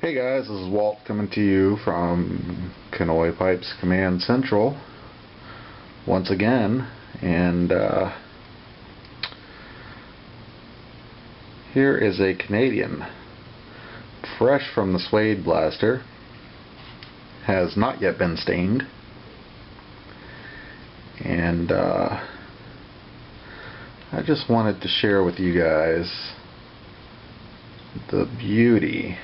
Hey guys, this is Walt coming to you from Cannoy Pipes Command Central once again, and here is a Canadian fresh from the Suede-Blaster, has not yet been stained, and I just wanted to share with you guys the beauty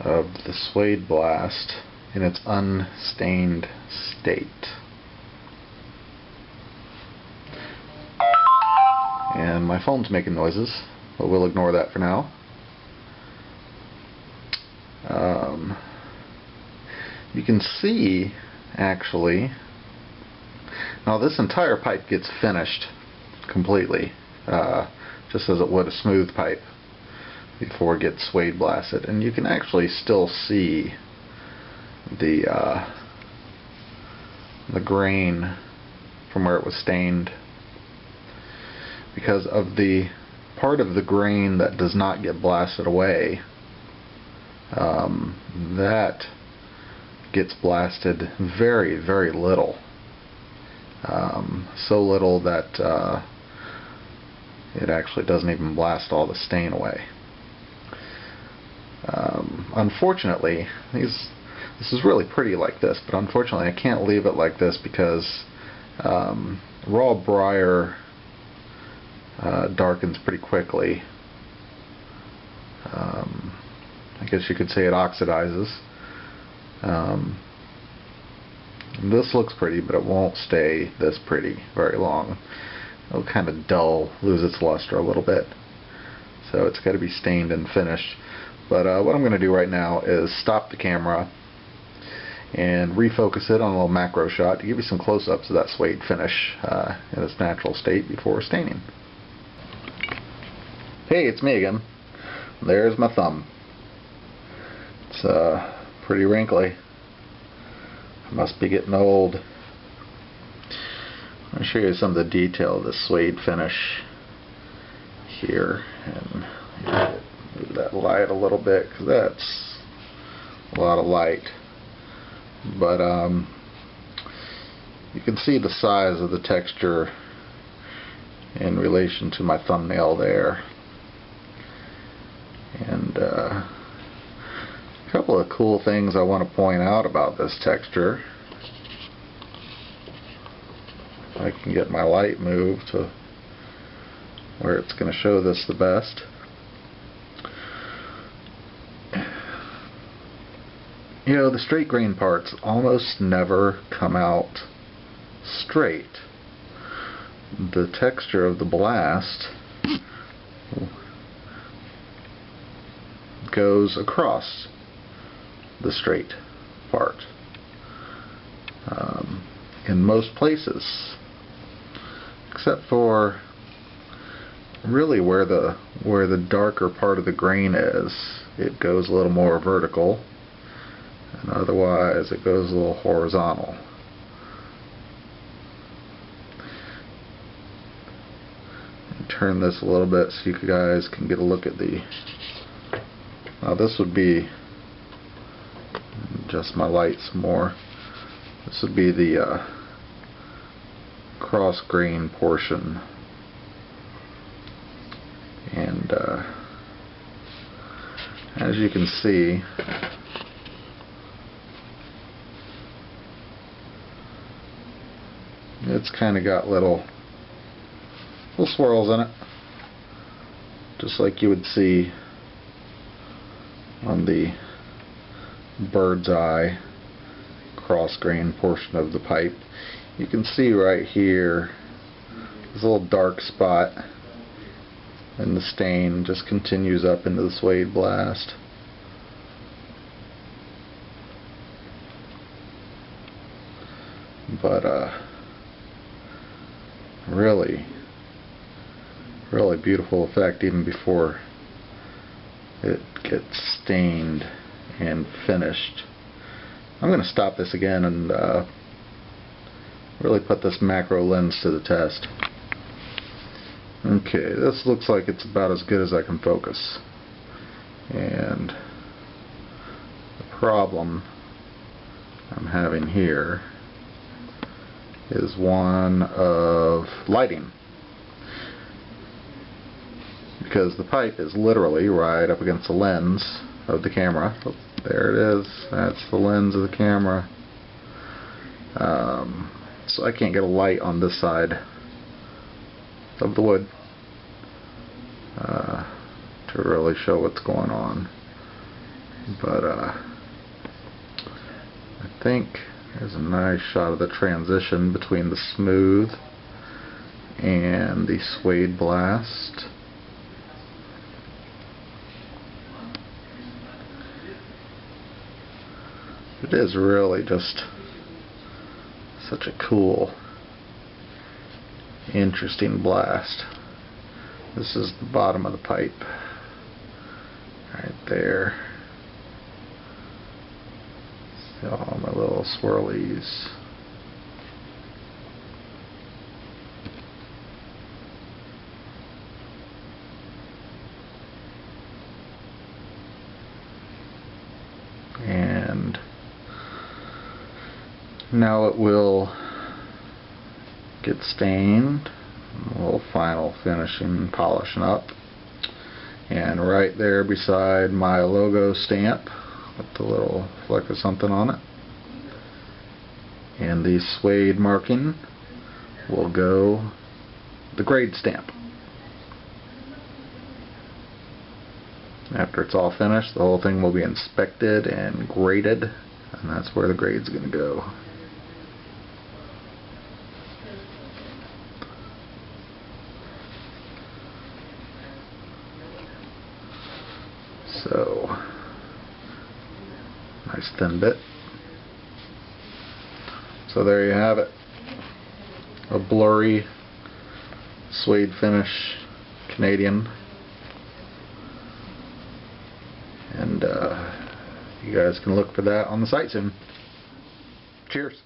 of the Suede-Blast in its unstained state. And my phone's making noises, but we'll ignore that for now. You can see, actually, now this entire pipe gets finished completely, just as it would a smooth pipe before it gets suede blasted, and you can actually still see the grain from where it was stained, because of the part of the grain that does not get blasted away. That gets blasted very, very little, so little that it actually doesn't even blast all the stain away. Unfortunately, this is really pretty like this, but unfortunately I can't leave it like this because raw briar darkens pretty quickly. I guess you could say it oxidizes. This looks pretty, but it won't stay this pretty very long. It'll kind of dull, lose its luster a little bit. So it's got to be stained and finished. But what I'm going to do right now is stop the camera and refocus it on a little macro shot to give you some close-ups of that suede finish in its natural state before staining. Hey, it's me again. There's my thumb. It's pretty wrinkly. I must be getting old. I'll show you some of the detail of the suede finish here, and move that light a little bit because that's a lot of light. But you can see the size of the texture in relation to my thumbnail there. And a couple of cool things I want to point out about this texture. I can get my light moved to where it's going to show this the best. You know, the straight grain parts almost never come out straight. The texture of the blast goes across the straight part in most places, except for really where the darker part of the grain is. It goes a little more vertical, and otherwise it goes a little horizontal. Turn this a little bit so you guys can get a look at the. Now this would be, adjust my lights more. This would be the cross grain portion, and as you can see, it's kind of got little swirls in it, just like you would see on the bird's eye cross grain portion of the pipe. You can see right here this little dark spot, and the stain just continues up into the Suede-Blast. But really beautiful effect even before it gets stained and finished. I'm going to stop this again and really put this macro lens to the test. Okay, this looks like it's about as good as I can focus. And problem I'm having here is one of lighting, because the pipe is literally right up against the lens of the camera. Oh, there it is. That's the lens of the camera. So I can't get a light on this side of the wood to really show what's going on. But I think there's a nice shot of the transition between the smooth and the Suede-Blast. It is really just such a cool, interesting blast. This is the bottom of the pipe right there. See all my little swirlies. And now it will get stained, a little final finishing, polishing up, and right there beside my logo stamp with the little fleck of something on it and the suede marking will go the grade stamp. After it's all finished, the whole thing will be inspected and graded, and that's where the grade's going to go. So, nice thin bit. So there you have it. A blurry suede finish Canadian. And you guys can look for that on the site soon. Cheers.